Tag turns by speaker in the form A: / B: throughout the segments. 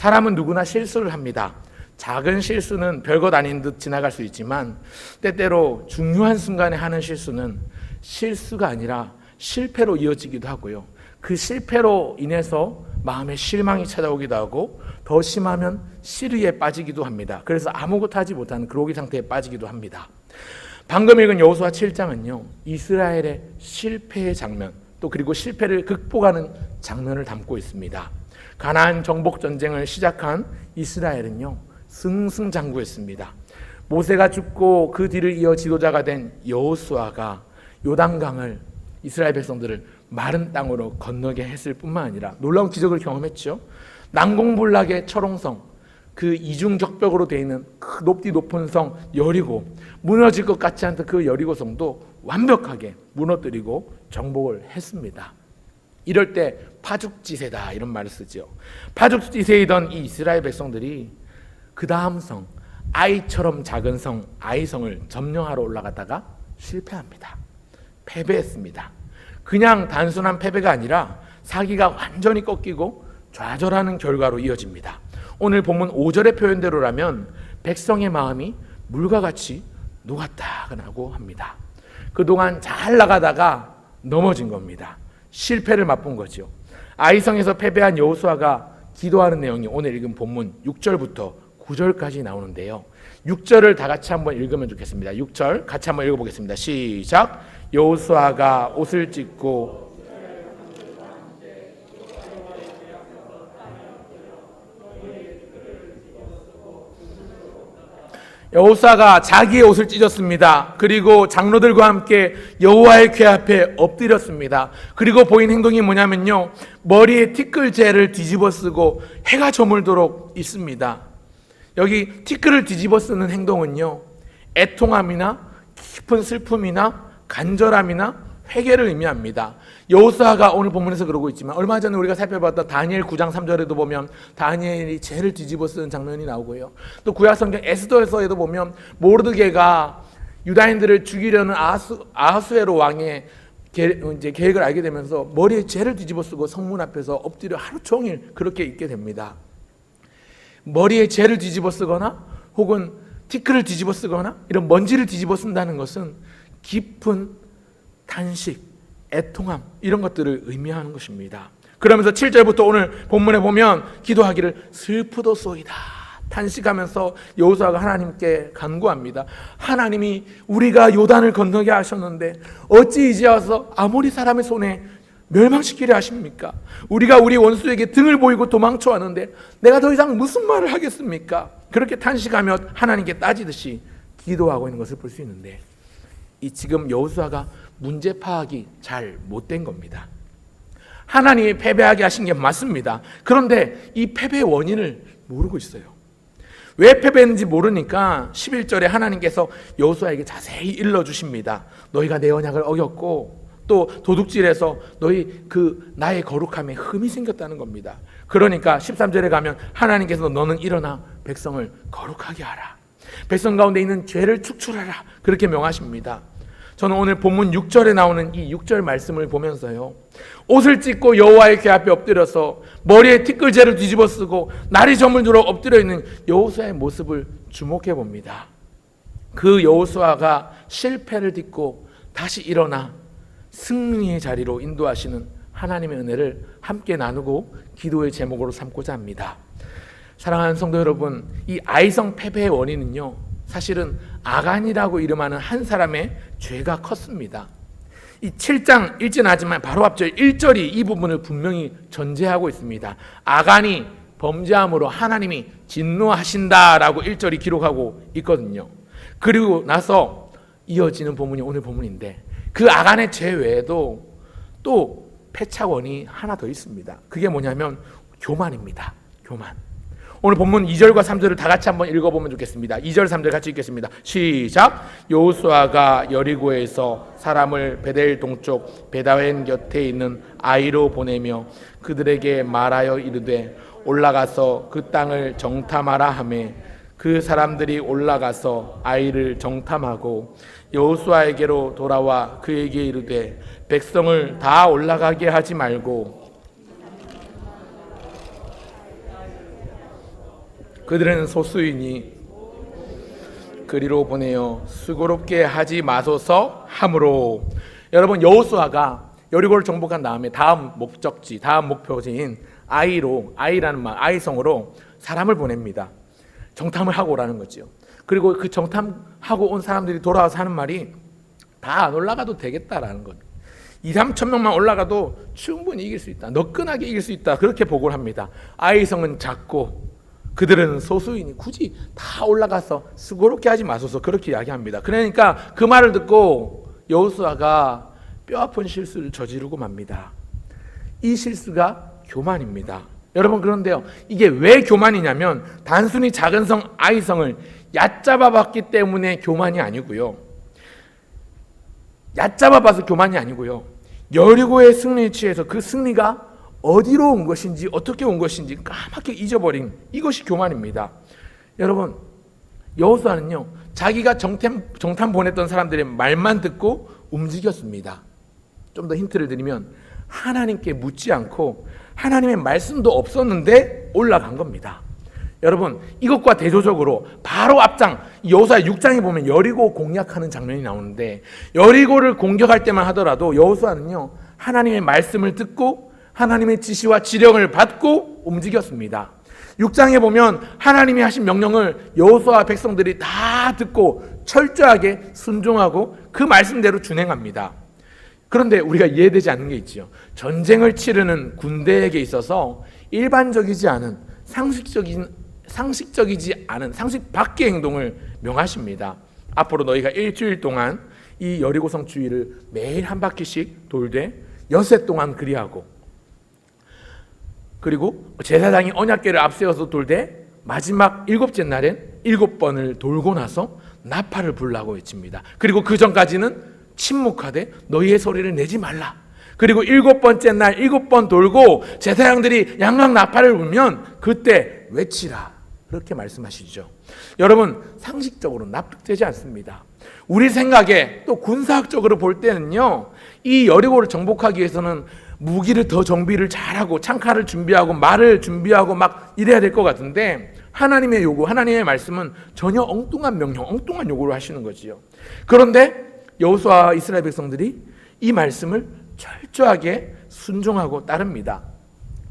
A: 사람은 누구나 실수를 합니다. 작은 실수는 별것 아닌 듯 지나갈 수 있지만 때때로 중요한 순간에 하는 실수는 실수가 아니라 실패로 이어지기도 하고요. 그 실패로 인해서 마음에 실망이 찾아오기도 하고 더 심하면 시리에 빠지기도 합니다. 그래서 아무것도 하지 못하는 그로기 상태에 빠지기도 합니다. 방금 읽은 여호수아 7장은요. 이스라엘의 실패의 장면 또 그리고 실패를 극복하는 장면을 담고 있습니다. 가나안 정복 전쟁을 시작한 이스라엘은요. 승승장구했습니다. 모세가 죽고 그 뒤를 이어 지도자가 된 여호수아가 요단강을 이스라엘 백성들을 마른 땅으로 건너게 했을 뿐만 아니라 놀라운 기적을 경험했죠. 난공불락의 철옹성, 그 이중적벽으로 되어 있는 그 높은 성 여리고, 무너질 것 같지 않던 그 여리고성도 완벽하게 무너뜨리고 정복을 했습니다. 이럴 때 파죽지세다 이런 말을 쓰죠. 파죽지세이던 이 이스라엘 백성들이 그 다음 성, 아이처럼 작은 성 아이성을 점령하러 올라가다가 실패합니다. 패배했습니다. 그냥 단순한 패배가 아니라 사기가 완전히 꺾이고 좌절하는 결과로 이어집니다. 오늘 본문 5절의 표현대로라면 백성의 마음이 물과 같이 녹았다고 합니다. 그동안 잘 나가다가 넘어진 겁니다. 실패를 맛본 거죠. 아이성에서 패배한 여호수아가 기도하는 내용이 오늘 읽은 본문 6절부터 9절까지 나오는데요. 6절을 다 같이 한번 읽으면 좋겠습니다. 6절 같이 한번 읽어보겠습니다. 시작. 여호수아가 옷을 찢고 여호수아가 자기의 옷을 찢었습니다. 그리고 장로들과 함께 여호와의 궤 앞에 엎드렸습니다. 그리고 보인 행동이 뭐냐면요, 머리에 티끌재를 뒤집어 쓰고 해가 저물도록 있습니다. 여기 티끌을 뒤집어 쓰는 행동은요, 애통함이나 깊은 슬픔이나 간절함이나 회개를 의미합니다. 여호수아가 오늘 본문에서 그러고 있지만 얼마 전에 우리가 살펴봤던 다니엘 9장 3절에도 보면 다니엘이 죄를 뒤집어 쓰는 장면이 나오고요. 또 구약성경 에스더서에도 보면 모르드게가 유다인들을 죽이려는 아하수에로 왕의 계획을 알게 되면서 머리에 죄를 뒤집어 쓰고 성문 앞에서 엎드려 하루 종일 그렇게 있게 됩니다. 머리에 죄를 뒤집어 쓰거나 혹은 티끌을 뒤집어 쓰거나 이런 먼지를 뒤집어 쓴다는 것은 깊은 탄식, 애통함 이런 것들을 의미하는 것입니다. 그러면서 7절부터 오늘 본문에 보면 기도하기를 슬프도소이다 탄식하면서 여호수아가 하나님께 간구합니다. 하나님이 우리가 요단을 건너게 하셨는데 어찌 이제 와서 아모리 사람의 손에 멸망시키려 하십니까? 우리가 우리 원수에게 등을 보이고 도망쳐 왔는데 내가 더 이상 무슨 말을 하겠습니까? 그렇게 탄식하며 하나님께 따지듯이 기도하고 있는 것을 볼 수 있는데, 이 지금 여호수아가 문제 파악이 잘 못된 겁니다. 하나님이 패배하게 하신 게 맞습니다. 그런데 이 패배의 원인을 모르고 있어요. 왜 패배했는지 모르니까 11절에 하나님께서 여호수아에게 자세히 일러주십니다. 너희가 내 언약을 어겼고 또 도둑질해서 너희 나의 거룩함에 흠이 생겼다는 겁니다. 그러니까 13절에 가면 하나님께서 너는 일어나 백성을 거룩하게 하라, 백성 가운데 있는 죄를 축출하라 그렇게 명하십니다. 저는 오늘 본문 6절에 나오는 이 6절 말씀을 보면서요, 옷을 찢고 여호와의 궤 앞에 엎드려서 머리에 티끌재를 뒤집어 쓰고 날이 저물도록 엎드려 있는 여호수아의 모습을 주목해 봅니다. 그 여호수아가 실패를 딛고 다시 일어나 승리의 자리로 인도하시는 하나님의 은혜를 함께 나누고 기도의 제목으로 삼고자 합니다. 사랑하는 성도 여러분, 이 아이성 패배의 원인은요, 사실은 아간이라고 이름하는 한 사람의 죄가 컸습니다. 이 7장 읽지는 않지만 바로 앞절 1절이 이 부분을 분명히 전제하고 있습니다. 아간이 범죄함으로 하나님이 진노하신다라고 1절이 기록하고 있거든요. 그리고 나서 이어지는 본문이 오늘 본문인데, 그 아간의 죄 외에도 또 패착원이 하나 더 있습니다. 그게 뭐냐면 교만입니다. 교만. 오늘 본문 2절과 3절을 다 같이 한번 읽어보면 좋겠습니다. 2절 3절 같이 읽겠습니다. 시작. 여호수아가 여리고에서 사람을 베델 동쪽 베다웬 곁에 있는 아이로 보내며 그들에게 말하여 이르되 올라가서 그 땅을 정탐하라 하매 그 사람들이 올라가서 아이를 정탐하고 여호수아에게로 돌아와 그에게 이르되 백성을 다 올라가게 하지 말고 그들은 소수이니 그리로 보내어 수고롭게 하지 마소서 하므로. 여러분, 여호수아가 여리고를 정복한 다음에 다음 목적지, 다음 목표지인 아이라는 말, 아이성으로 사람을 보냅니다. 정탐을 하고 오라는 거죠. 그리고 그 정탐하고 온 사람들이 돌아와서 하는 말이 다 안 올라가도 되겠다라는 것. 2, 3천 명만 올라가도 충분히 이길 수 있다. 너끈하게 이길 수 있다. 그렇게 보고를 합니다. 아이성은 작고 그들은 소수이니 굳이 다 올라가서 수고롭게 하지 마소서, 그렇게 이야기합니다. 그러니까 그 말을 듣고 여호수아가 뼈아픈 실수를 저지르고 맙니다. 이 실수가 교만입니다. 여러분, 그런데요, 이게 왜 교만이냐면 단순히 작은 성 아이성을 얕잡아봤기 때문에 교만이 아니고요. 얕잡아봐서 교만이 아니고요. 여리고의 승리에 취해서 그 승리가 어디로 온 것인지, 어떻게 온 것인지 까맣게 잊어버린 이것이 교만입니다. 여러분, 여호수아는요, 자기가 정탐 보냈던 사람들의 말만 듣고 움직였습니다. 좀 더 힌트를 드리면 하나님께 묻지 않고 하나님의 말씀도 없었는데 올라간 겁니다. 여러분, 이것과 대조적으로 바로 앞장 여호수아 6장에 보면 여리고 공략하는 장면이 나오는데, 여리고를 공격할 때만 하더라도 여호수아는요, 하나님의 말씀을 듣고 하나님의 지시와 지령을 받고 움직였습니다. 6장에 보면 하나님이 하신 명령을 여호수아 백성들이 다 듣고 철저하게 순종하고 그 말씀대로 준행합니다. 그런데 우리가 이해되지 않는 게 있지요. 전쟁을 치르는 군대에게 있어서 일반적이지 않은 상식적이지 않은 상식 밖의 행동을 명하십니다. 앞으로 너희가 일주일 동안 이 여리고성 주위를 매일 한 바퀴씩 돌되 엿새 동안 그리하고, 그리고 제사장이 언약궤를 앞세워서 돌되 마지막 7째 날엔 7번을 돌고 나서 나팔을 불라고 외칩니다. 그리고 그 전까지는 침묵하되 너희의 소리를 내지 말라. 그리고 7번째 날 7번 돌고 제사장들이 양각 나팔을 불면 그때 외치라. 그렇게 말씀하시죠. 여러분, 상식적으로 납득되지 않습니다. 우리 생각에 또 군사학적으로 볼 때는요, 이 여리고를 정복하기 위해서는 무기를 더 정비를 잘하고 창칼을 준비하고 말을 준비하고 막 이래야 될 것 같은데, 하나님의 요구, 하나님의 말씀은 전혀 엉뚱한 명령, 엉뚱한 요구를 하시는 거지요. 그런데 여호수아와 이스라엘 백성들이 이 말씀을 철저하게 순종하고 따릅니다.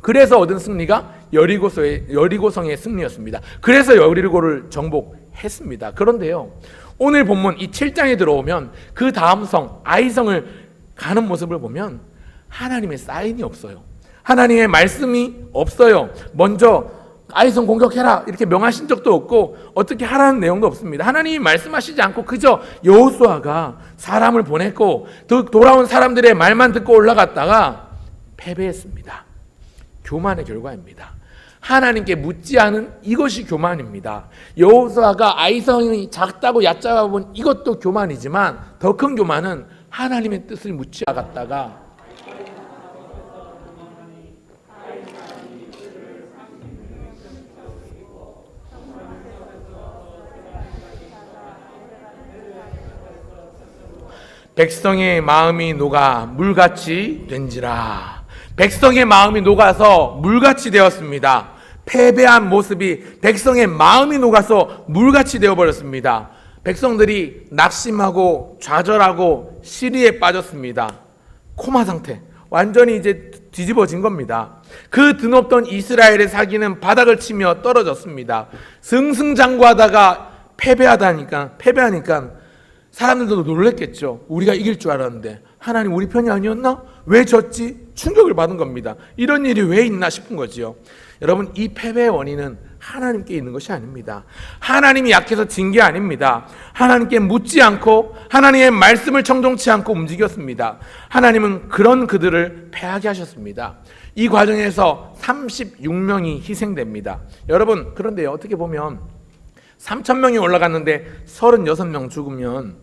A: 그래서 얻은 승리가 여리고성의 승리였습니다. 그래서 여리고를 정복했습니다. 그런데요, 오늘 본문 이 7장에 들어오면 그 다음 성 아이성을 가는 모습을 보면 하나님의 사인이 없어요. 하나님의 말씀이 없어요. 먼저 아이성 공격해라 이렇게 명하신 적도 없고 어떻게 하라는 내용도 없습니다. 하나님이 말씀하시지 않고 그저 여호수아가 사람을 보냈고 돌아온 사람들의 말만 듣고 올라갔다가 패배했습니다. 교만의 결과입니다. 하나님께 묻지 않은 이것이 교만입니다. 여호수아가 아이성이 작다고 얕잡아 본 이것도 교만이지만 더 큰 교만은 하나님의 뜻을 묻지 않았다가 백성의 마음이 녹아 물같이 된지라. 백성의 마음이 녹아서 물같이 되었습니다. 패배한 모습이 백성의 마음이 녹아서 물같이 되어버렸습니다. 백성들이 낙심하고 좌절하고 시리에 빠졌습니다. 코마 상태, 완전히 이제 뒤집어진 겁니다. 그 드높던 이스라엘의 사기는 바닥을 치며 떨어졌습니다. 승승장구하다가 패배하니까 사람들도 놀랬겠죠. 우리가 이길 줄 알았는데 하나님 우리 편이 아니었나? 왜 졌지? 충격을 받은 겁니다. 이런 일이 왜 있나 싶은 거지요. 여러분, 이 패배의 원인은 하나님께 있는 것이 아닙니다. 하나님이 약해서 진 게 아닙니다. 하나님께 묻지 않고 하나님의 말씀을 청종치 않고 움직였습니다. 하나님은 그런 그들을 패하게 하셨습니다. 이 과정에서 36명이 희생됩니다. 여러분, 그런데요, 어떻게 보면 3,000명이 올라갔는데 36명 죽으면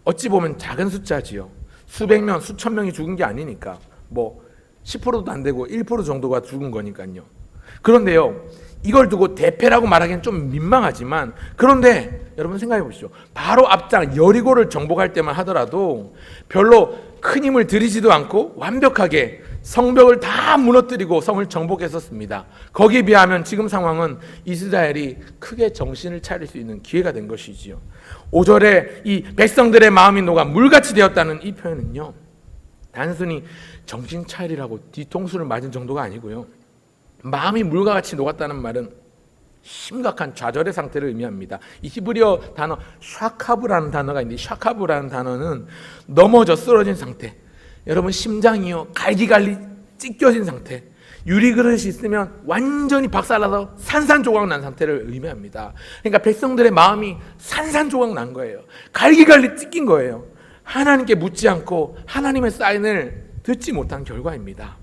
A: 어찌 보면 작은 숫자지요. 수백 명, 수천 명이 죽은 게 아니니까 뭐 10%도 안 되고 1% 정도가 죽은 거니까요. 그런데요, 이걸 두고 대패라고 말하기는 좀 민망하지만, 그런데 여러분 생각해 보시죠. 바로 앞장 여리고를 정복할 때만 하더라도 별로 큰 힘을 들이지도 않고 완벽하게 성벽을 다 무너뜨리고 성을 정복했었습니다. 거기에 비하면 지금 상황은 이스라엘이 크게 정신을 차릴 수 있는 기회가 된 것이지요. 5절에 이 백성들의 마음이 녹아 물같이 되었다는 이 표현은요, 단순히 정신 차리라고 뒤통수를 맞은 정도가 아니고요, 마음이 물과 같이 녹았다는 말은 심각한 좌절의 상태를 의미합니다. 이 히브리어 단어 샤카브라는 단어가 있는데, 샤카브라는 단어는 넘어져 쓰러진 상태, 여러분 심장이요 갈기갈리 찢겨진 상태, 유리그릇이 있으면 완전히 박살나서 산산조각 난 상태를 의미합니다. 그러니까 백성들의 마음이 산산조각 난 거예요. 갈기갈리 찢긴 거예요. 하나님께 묻지 않고 하나님의 사인을 듣지 못한 결과입니다.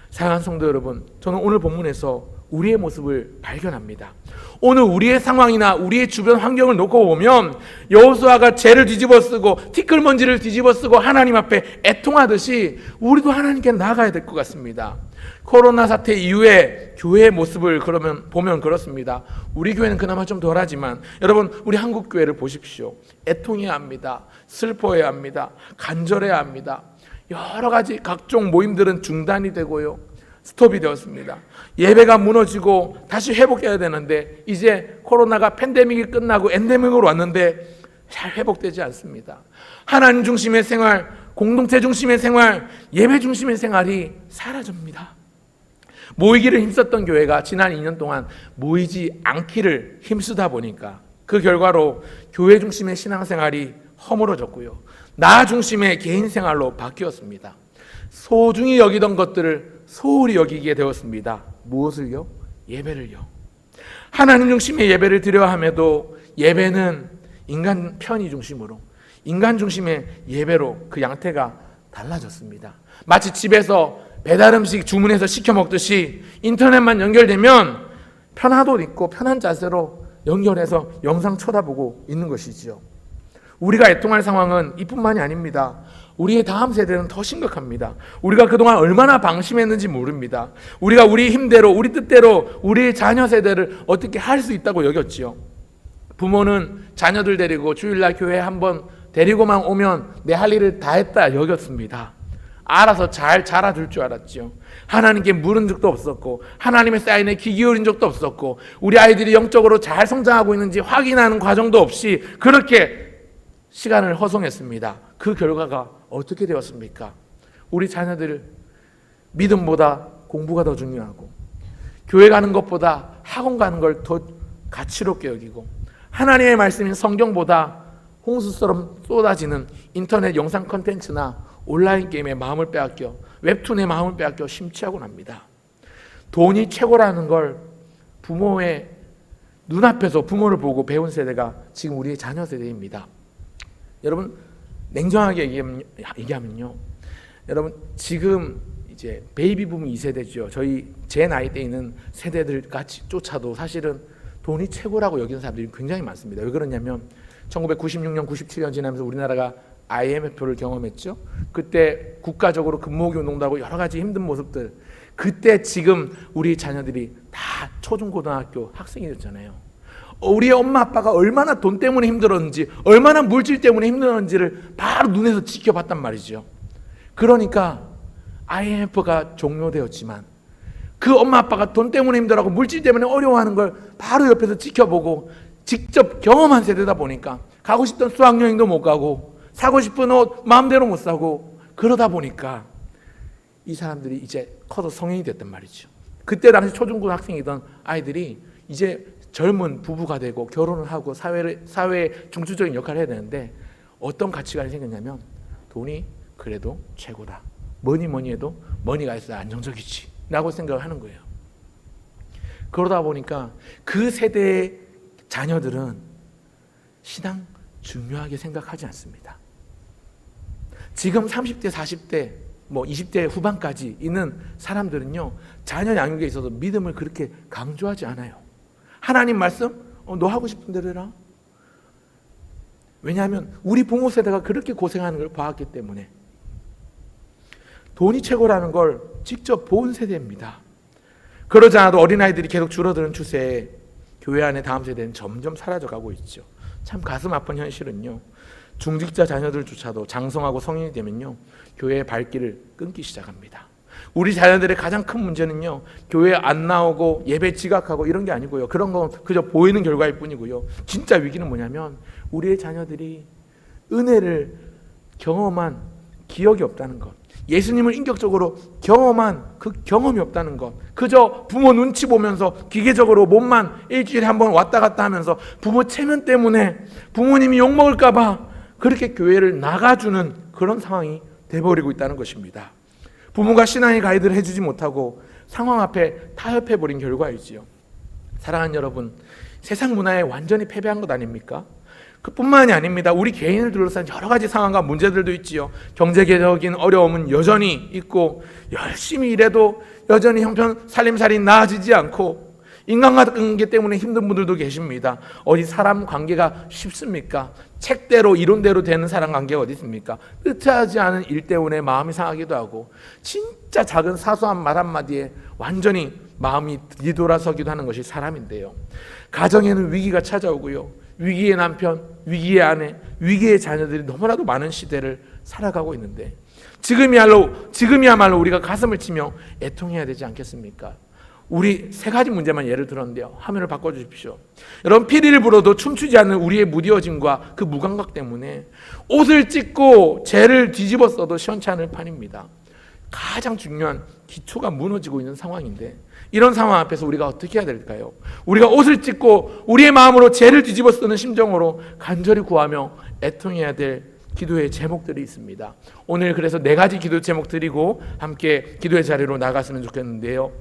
A: 사랑하는 성도 여러분, 저는 오늘 본문에서 우리의 모습을 발견합니다. 오늘 우리의 상황이나 우리의 주변 환경을 놓고 보면 여호수아가 죄를 뒤집어쓰고 티끌먼지를 뒤집어쓰고 하나님 앞에 애통하듯이 우리도 하나님께 나아가야 될 것 같습니다. 코로나 사태 이후에 교회의 모습을 그러면 보면 그렇습니다. 우리 교회는 그나마 좀 덜하지만 여러분, 우리 한국 교회를 보십시오. 애통해야 합니다. 슬퍼해야 합니다. 간절해야 합니다. 여러 가지 각종 모임들은 중단이 되고요, 스톱이 되었습니다. 예배가 무너지고 다시 회복해야 되는데 이제 코로나가 팬데믹이 끝나고 엔데믹으로 왔는데 잘 회복되지 않습니다. 하나님 중심의 생활, 공동체 중심의 생활, 예배 중심의 생활이 사라집니다. 모이기를 힘썼던 교회가 지난 2년 동안 모이지 않기를 힘쓰다 보니까 그 결과로 교회 중심의 신앙생활이 허물어졌고요, 나 중심의 개인 생활로 바뀌었습니다. 소중히 여기던 것들을 소홀히 여기게 되었습니다. 무엇을요? 예배를요. 하나님 중심의 예배를 드려야 함에도 예배는 인간 편의 중심으로, 인간 중심의 예배로 그 양태가 달라졌습니다. 마치 집에서 배달 음식 주문해서 시켜 먹듯이 인터넷만 연결되면 편한 옷 입고 편한 자세로 연결해서 영상 쳐다보고 있는 것이지요. 우리가 애통할 상황은 이뿐만이 아닙니다. 우리의 다음 세대는 더 심각합니다. 우리가 그동안 얼마나 방심했는지 모릅니다. 우리가 우리 힘대로, 우리 뜻대로 우리 자녀 세대를 어떻게 할 수 있다고 여겼지요. 부모는 자녀들 데리고 주일날 교회 한번 데리고만 오면 내 할 일을 다 했다 여겼습니다. 알아서 잘 자라줄 줄 알았죠. 하나님께 물은 적도 없었고 하나님의 사인에 귀 기울인 적도 없었고 우리 아이들이 영적으로 잘 성장하고 있는지 확인하는 과정도 없이 그렇게 시간을 허송했습니다. 그 결과가 어떻게 되었습니까? 우리 자녀들 믿음보다 공부가 더 중요하고 교회 가는 것보다 학원 가는 걸 더 가치롭게 여기고 하나님의 말씀인 성경보다 홍수처럼 쏟아지는 인터넷 영상 콘텐츠나 온라인 게임에 마음을 빼앗겨 웹툰에 마음을 빼앗겨 심취하곤 합니다. 돈이 최고라는 걸 부모의 눈앞에서 부모를 보고 배운 세대가 지금 우리의 자녀 세대입니다. 여러분 냉정하게 얘기하면요, 여러분 지금 이제 베이비붐 2세대죠. 제 나이 때 있는 세대들 같이 쫓아도 사실은 돈이 최고라고 여기는 사람들이 굉장히 많습니다. 왜 그러냐면 1996년, 97년 지나면서 우리나라가 IMF를 경험했죠. 그때 국가적으로 근무기 운동도 하고 여러 가지 힘든 모습들, 그때 지금 우리 자녀들이 다 초중고등학교 학생이 됐잖아요. 우리 엄마 아빠가 얼마나 돈 때문에 힘들었는지, 얼마나 물질 때문에 힘들었는지를 바로 눈에서 지켜봤단 말이죠. 그러니까 IMF가 종료되었지만 그 엄마 아빠가 돈 때문에 힘들어하고 물질 때문에 어려워하는 걸 바로 옆에서 지켜보고 직접 경험한 세대다 보니까 가고 싶던 수학여행도 못 가고 사고 싶은 옷 마음대로 못 사고 그러다 보니까 이 사람들이 이제 커서 성인이 됐단 말이죠. 그때 당시 초중고등학생이던 아이들이 이제 젊은 부부가 되고 결혼을 하고 사회의 중추적인 역할을 해야 되는데 어떤 가치관이 생겼냐면 돈이 그래도 최고다. 뭐니 해도 머니가 있어야 안정적이지 라고 생각을 하는 거예요. 그러다 보니까 그 세대의 자녀들은 신앙 중요하게 생각하지 않습니다. 지금 30대, 40대, 20대 후반까지 있는 사람들은요, 자녀 양육에 있어서 믿음을 그렇게 강조하지 않아요. 하나님 말씀? 너 하고 싶은 대로 해라. 왜냐하면 우리 부모 세대가 그렇게 고생하는 걸 봐왔기 때문에. 돈이 최고라는 걸 직접 본 세대입니다. 그러지 않아도 어린아이들이 계속 줄어드는 추세에 교회 안에 다음 세대는 점점 사라져가고 있죠. 참 가슴 아픈 현실은요, 중직자 자녀들조차도 장성하고 성인이 되면요, 교회의 발길을 끊기 시작합니다. 우리 자녀들의 가장 큰 문제는요, 교회 안 나오고 예배 지각하고 이런 게 아니고요. 그런 건 그저 보이는 결과일 뿐이고요. 진짜 위기는 뭐냐면 우리의 자녀들이 은혜를 경험한 기억이 없다는 것, 예수님을 인격적으로 경험한 그 경험이 없다는 것, 그저 부모 눈치 보면서 기계적으로 몸만 일주일에 한 번 왔다 갔다 하면서 부모 체면 때문에 부모님이 욕먹을까 봐 그렇게 교회를 나가주는 그런 상황이 돼버리고 있다는 것입니다. 부모가 신앙의 가이드를 해주지 못하고 상황 앞에 타협해버린 결과이지요. 사랑하는 여러분, 세상 문화에 완전히 패배한 것 아닙니까? 그뿐만이 아닙니다. 우리 개인을 둘러싼 여러 가지 상황과 문제들도 있지요. 경제적인 어려움은 여전히 있고, 열심히 일해도 여전히 형편 살림살이 나아지지 않고, 인간관계 때문에 힘든 분들도 계십니다. 어디 사람 관계가 쉽습니까? 책대로 이론대로 되는 사람 관계가 어디 있습니까? 뜻하지 않은 일 때문에 마음이 상하기도 하고, 진짜 작은 사소한 말 한마디에 완전히 마음이 뒤돌아서기도 하는 것이 사람인데요. 가정에는 위기가 찾아오고요. 위기의 남편, 위기의 아내, 위기의 자녀들이 너무나도 많은 시대를 살아가고 있는데, 지금이야말로 우리가 가슴을 치며 애통해야 되지 않겠습니까? 우리 세 가지 문제만 예를 들었는데요. 화면을 바꿔주십시오. 여러분, 피리를 불어도 춤추지 않는 우리의 무뎌짐과 그 무감각 때문에 옷을 찢고 죄를 뒤집어 써도 시원치 않을 판입니다. 가장 중요한 기초가 무너지고 있는 상황인데, 이런 상황 앞에서 우리가 어떻게 해야 될까요? 우리가 옷을 찢고 우리의 마음으로 죄를 뒤집어 쓰는 심정으로 간절히 구하며 애통해야 될 기도의 제목들이 있습니다. 오늘 그래서 4가지 기도 제목 드리고 함께 기도의 자리로 나갔으면 좋겠는데요.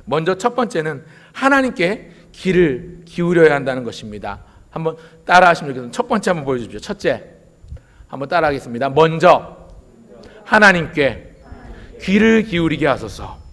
A: 먼저 첫 번째는 하나님께 귀를 기울여야 한다는 것입니다. 한번 따라 하시면 좋겠습니다. 첫 번째 한번 보여주십시오. 첫째, 한번 따라 하겠습니다. 먼저 하나님께 귀를 기울이게 하소서.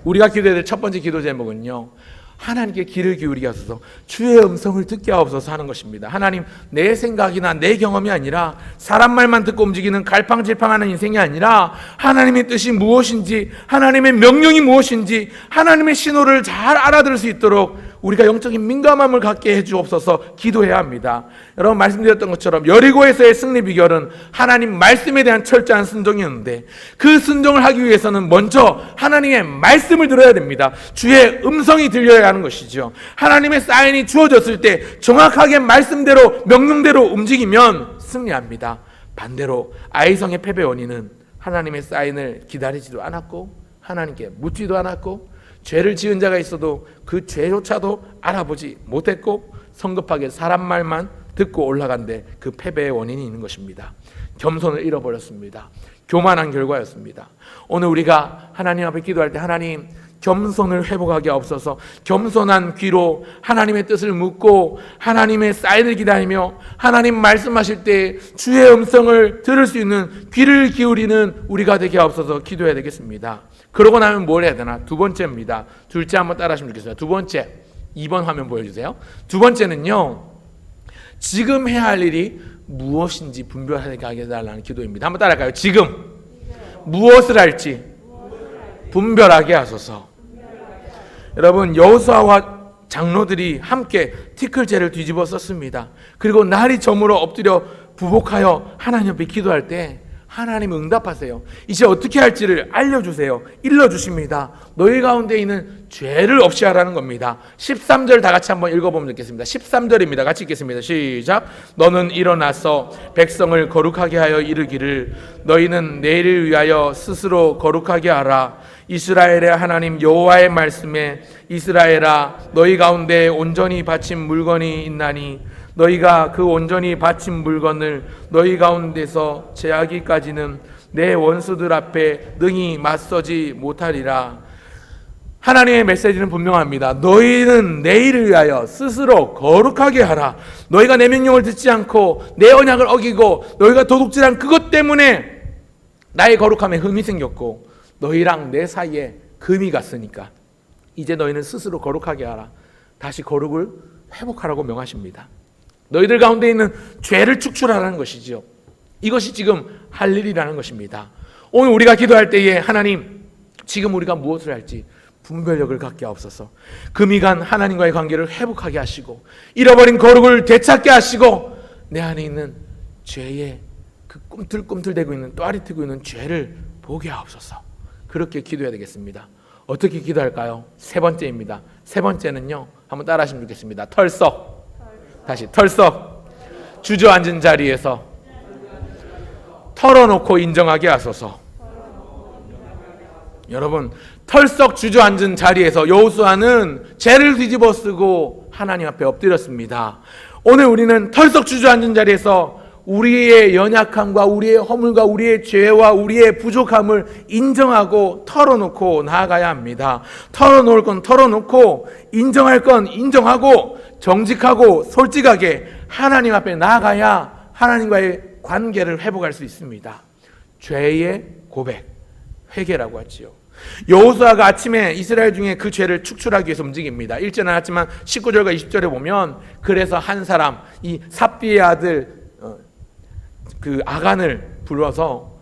A: 우리가 기도해야 될 첫 번째 기도 제목은요, 하나님께 귀를 기울이게 하소서, 주의 음성을 듣게 하옵소서 하는 것입니다. 하나님, 내 생각이나 내 경험이 아니라 사람 말만 듣고 움직이는 갈팡질팡하는 인생이 아니라 하나님의 뜻이 무엇인지, 하나님의 명령이 무엇인지, 하나님의 신호를 잘 알아들을 수 있도록 우리가 영적인 민감함을 갖게 해주옵소서 기도해야 합니다. 여러분, 말씀드렸던 것처럼 여리고에서의 승리 비결은 하나님 말씀에 대한 철저한 순종이었는데, 그 순종을 하기 위해서는 먼저 하나님의 말씀을 들어야 됩니다. 주의 음성이 들려야 하는 것이죠. 하나님의 사인이 주어졌을 때 정확하게 말씀대로 명령대로 움직이면 승리합니다. 반대로 아이성의 패배 원인은 하나님의 사인을 기다리지도 않았고 하나님께 묻지도 않았고, 죄를 지은 자가 있어도 그 죄조차도 알아보지 못했고, 성급하게 사람 말만 듣고 올라간데 그 패배의 원인이 있는 것입니다. 겸손을 잃어버렸습니다. 교만한 결과였습니다. 오늘 우리가 하나님 앞에 기도할 때, 하나님, 겸손을 회복하게 하옵소서. 겸손한 귀로 하나님의 뜻을 묻고 하나님의 사인을 기다리며 하나님 말씀하실 때 주의 음성을 들을 수 있는 귀를 기울이는 우리가 되게 하옵소서 기도해야 되겠습니다. 그러고 나면 뭘 해야 되나? 두 번째입니다. 둘째 한번 따라 하시면 좋겠습니다. 두 번째, 2번 화면 보여주세요. 두 번째는요, 지금 해야 할 일이 무엇인지 분별하게 해달라는 기도입니다. 한번 따라할까요? 지금 무엇을 할지 분별하게 하소서. 여러분, 여호수아와 장로들이 함께 티끌제를 뒤집어 썼습니다. 그리고 날이 저물어 엎드려 부복하여 하나님 앞에 기도할 때 하나님 응답하세요. 이제 어떻게 할지를 알려주세요. 일러주십니다. 너희 가운데 있는 죄를 없이 하라는 겁니다. 13절 다 같이 한번 읽어보면 좋겠습니다. 13절입니다. 같이 읽겠습니다. 시작. 너는 일어나서 백성을 거룩하게 하여 이르기를 너희는 내일을 위하여 스스로 거룩하게 하라. 이스라엘의 하나님 여호와의 말씀에 이스라엘아 너희 가운데 온전히 바친 물건이 있나니 너희가 그 온전히 바친 물건을 너희 가운데서 제하기까지는 내 원수들 앞에 능히 맞서지 못하리라. 하나님의 메시지는 분명합니다. 너희는 내일을 위하여 스스로 거룩하게 하라. 너희가 내 명령을 듣지 않고 내 언약을 어기고 너희가 도둑질한 그것 때문에 나의 거룩함에 흠이 생겼고 너희랑 내 사이에 금이 갔으니까 이제 너희는 스스로 거룩하게 하라. 다시 거룩을 회복하라고 명하십니다. 너희들 가운데 있는 죄를 축출하라는 것이죠. 이것이 지금 할 일이라는 것입니다. 오늘 우리가 기도할 때에 하나님, 지금 우리가 무엇을 할지 분별력을 갖게 하옵소서. 금이 간 하나님과의 관계를 회복하게 하시고 잃어버린 거룩을 되찾게 하시고 내 안에 있는 죄의 그 꿈틀꿈틀대고 있는 또아리트고 있는 죄를 보게 하옵소서. 그렇게 기도해야 되겠습니다. 어떻게 기도할까요? 세 번째입니다. 세 번째는요, 한번 따라 하시면 좋겠습니다. 털썩. 다시 털썩. 주저앉은 자리에서 털어놓고 인정하게 하소서. 여러분, 털썩 주저앉은 자리에서 여호수아는 죄를 뒤집어 쓰고 하나님 앞에 엎드렸습니다. 오늘 우리는 털썩 주저앉은 자리에서 우리의 연약함과 우리의 허물과 우리의 죄와 우리의 부족함을 인정하고 털어놓고 나아가야 합니다. 털어놓을 건 털어놓고 인정할 건 인정하고 정직하고 솔직하게 하나님 앞에 나아가야 하나님과의 관계를 회복할 수 있습니다. 죄의 고백, 회개라고 하지요. 여호수아가 아침에 이스라엘 중에 그 죄를 축출하기 위해서 움직입니다. 1절은 않았지만 19절과 20절에 보면 그래서 한 사람, 이 삽비의 아들 그 아간을 불러서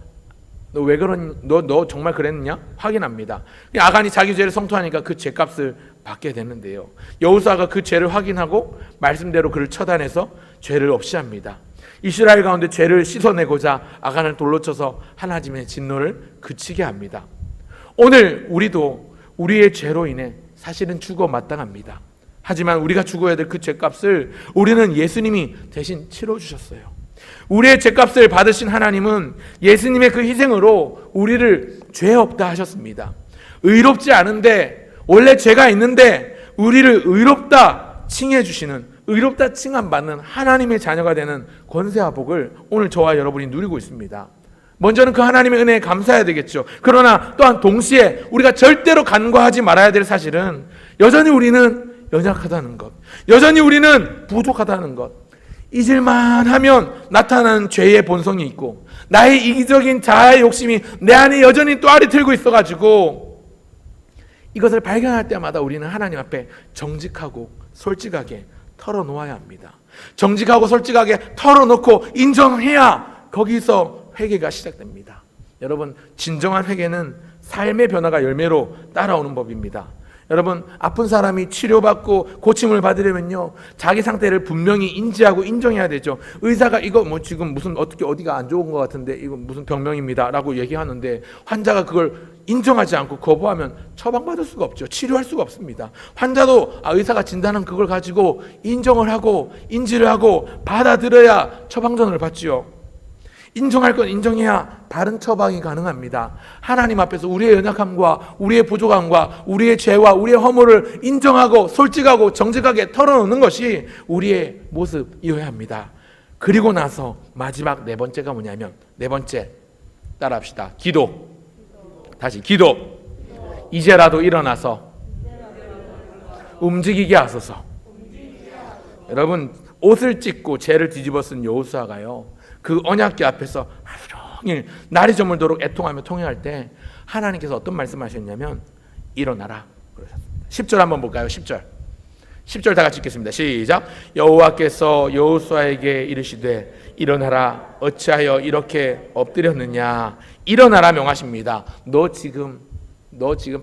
A: 너 왜 그런 너 정말 그랬느냐? 확인합니다. 아간이 자기 죄를 성토하니까 그 죄값을 받게 되는데요. 여호수아가 그 죄를 확인하고 말씀대로 그를 처단해서 죄를 없이 합니다. 이스라엘 가운데 죄를 씻어내고자 아간을 돌로 쳐서 하나님의 진노를 그치게 합니다. 오늘 우리도 우리의 죄로 인해 사실은 죽어 마땅합니다. 하지만 우리가 죽어야 될 그 죄값을 우리는 예수님이 대신 치러주셨어요. 우리의 죄값을 받으신 하나님은 예수님의 그 희생으로 우리를 죄 없다 하셨습니다. 의롭지 않은데, 원래 죄가 있는데 우리를 의롭다 칭해주시는, 의롭다 칭함받는 하나님의 자녀가 되는 권세와 복을 오늘 저와 여러분이 누리고 있습니다. 먼저는 그 하나님의 은혜에 감사해야 되겠죠. 그러나 또한 동시에 우리가 절대로 간과하지 말아야 될 사실은 여전히 우리는 연약하다는 것, 여전히 우리는 부족하다는 것, 잊을만 하면 나타나는 죄의 본성이 있고 나의 이기적인 자아의 욕심이 내 안에 여전히 또 알이 틀고 있어가지고 이것을 발견할 때마다 우리는 하나님 앞에 정직하고 솔직하게 털어놓아야 합니다. 정직하고 솔직하게 털어놓고 인정해야 거기서 회개가 시작됩니다. 여러분, 진정한 회개는 삶의 변화가 열매로 따라오는 법입니다. 여러분, 아픈 사람이 치료받고 고침을 받으려면요, 자기 상태를 분명히 인지하고 인정해야 되죠. 의사가 이거 뭐 지금 무슨 어디가 안 좋은 것 같은데 이거 무슨 병명입니다 라고 얘기하는데 환자가 그걸 인정하지 않고 거부하면 처방받을 수가 없죠. 치료할 수가 없습니다. 환자도 의사가 진단한 그걸 가지고 인정을 하고 인지를 하고 받아들여야 처방전을 받지요. 인정할 건 인정해야 바른 처방이 가능합니다. 하나님 앞에서 우리의 연약함과 우리의 부족함과 우리의 죄와 우리의 허물을 인정하고 솔직하고 정직하게 털어놓는 것이 우리의 모습이어야 합니다. 그리고 나서 마지막 네 번째가 뭐냐면, 네 번째 따라합시다. 기도. 다시 기도. 이제라도 일어나서 움직이게 하소서. 여러분, 옷을 찢고 죄를 뒤집어 쓴 여호수아가요, 그 언약궤 앞에서 하루 종일 날이 저물도록 애통하며 통회할 때 하나님께서 어떤 말씀하셨냐면 일어나라 그러셨습니다. 10절 한번 볼까요? 10절 다 같이 읽겠습니다. 시작. 여호와께서 여호수아에게 이르시되 일어나라, 어찌하여 이렇게 엎드렸느냐. 일어나라 명하십니다. 너 지금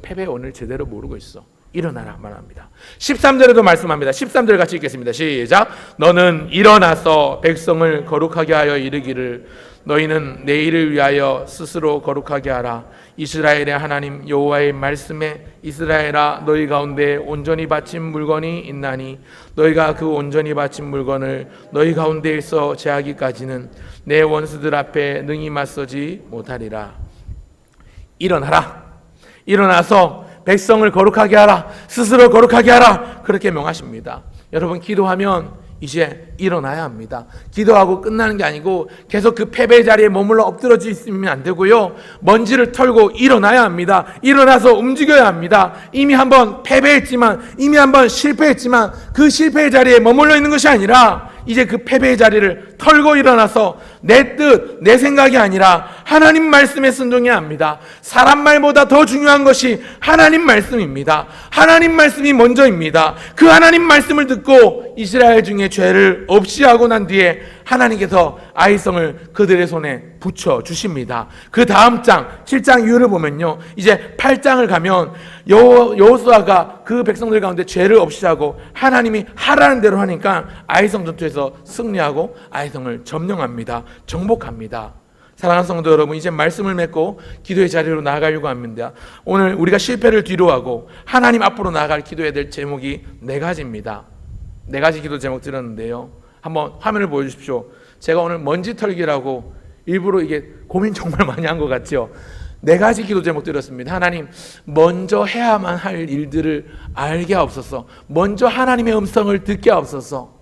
A: 패배의 원을 제대로 모르고 있어. 일어나라 말합니다. 13절에도 말씀합니다. 13절 같이 읽겠습니다. 시작. 너는 일어나서 백성을 거룩하게 하여 이르기를 너희는 내일을 위하여 스스로 거룩하게 하라. 이스라엘의 하나님 여호와의 말씀에 이스라엘아 너희 가운데 온전히 바친 물건이 있나니 너희가 그 온전히 바친 물건을 너희 가운데에서 제하기까지는 내 원수들 앞에 능히 맞서지 못하리라. 일어나라. 일어나서 백성을 거룩하게 하라. 스스로 거룩하게 하라. 그렇게 명하십니다. 여러분, 기도하면 이제 일어나야 합니다. 기도하고 끝나는 게 아니고 계속 그 패배의 자리에 머물러 엎드러져 있으면 안 되고요, 먼지를 털고 일어나야 합니다. 일어나서 움직여야 합니다. 이미 한번 패배했지만, 이미 한번 실패했지만 그 실패의 자리에 머물러 있는 것이 아니라 이제 그 패배의 자리를 털고 일어나서 내 뜻, 내 생각이 아니라 하나님 말씀에 순종해야 합니다. 사람 말보다 더 중요한 것이 하나님 말씀입니다. 하나님 말씀이 먼저입니다. 그 하나님 말씀을 듣고 이스라엘 중에 죄를 없이 하고 난 뒤에 하나님께서 아이성을 그들의 손에 붙여 주십니다. 그 다음 장 7장 이후를 보면요, 이제 8장을 가면 여호수아가 그 백성들 가운데 죄를 없이 하고 하나님이 하라는 대로 하니까 아이성 전투에서 승리하고 아이성을 점령합니다. 정복합니다. 사랑하는 성도 여러분, 이제 말씀을 맺고 기도의 자리로 나아가려고 합니다. 오늘 우리가 실패를 뒤로하고 하나님 앞으로 나아갈 기도해야 될 제목이 네 가지입니다. 네 가지 기도 제목 드렸는데요. 한번 화면을 보여주십시오. 제가 오늘 먼지 털기라고 일부러 이게 고민 정말 많이 한 것 같죠. 네 가지 기도 제목 드렸습니다. 하나님, 먼저 해야만 할 일들을 알게 하옵소서. 먼저 하나님의 음성을 듣게 하옵소서.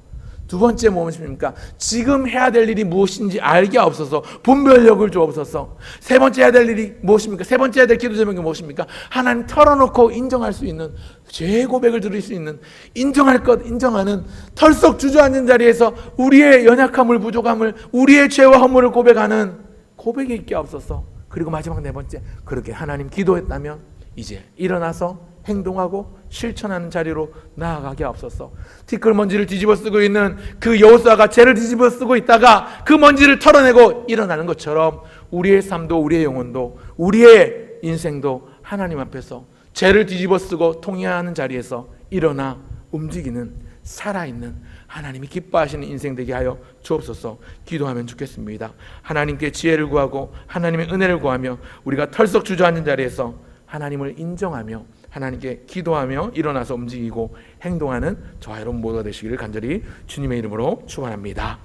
A: 두 번째 무엇입니까? 지금 해야 될 일이 무엇인지 알게 하옵소서. 분별력을 주옵소서. 세 번째 해야 될 일이 무엇입니까? 세 번째 해야 될 기도 제목이 무엇입니까? 하나님 털어놓고 인정할 수 있는, 죄 고백을 드릴 수 있는, 인정할 것 인정하는, 털썩 주저앉은 자리에서 우리의 연약함을, 부족함을, 우리의 죄와 허물을 고백하는 고백이 있게 하옵소서. 그리고 마지막 네 번째, 그렇게 하나님 기도했다면 이제 일어나서 행동하고 실천하는 자리로 나아가게 하옵소서. 티끌 먼지를 뒤집어 쓰고 있는 그 여호수아가 죄를 뒤집어 쓰고 있다가 그 먼지를 털어내고 일어나는 것처럼 우리의 삶도, 우리의 영혼도, 우리의 인생도 하나님 앞에서 죄를 뒤집어 쓰고 통회하는 자리에서 일어나 움직이는, 살아있는, 하나님이 기뻐하시는 인생 되게 하여 주옵소서. 기도하면 좋겠습니다. 하나님께 지혜를 구하고 하나님의 은혜를 구하며 우리가 털썩 주저앉은 자리에서 하나님을 인정하며 하나님께 기도하며 일어나서 움직이고 행동하는 저와 여러분 모두가 되시기를 간절히 주님의 이름으로 축원합니다.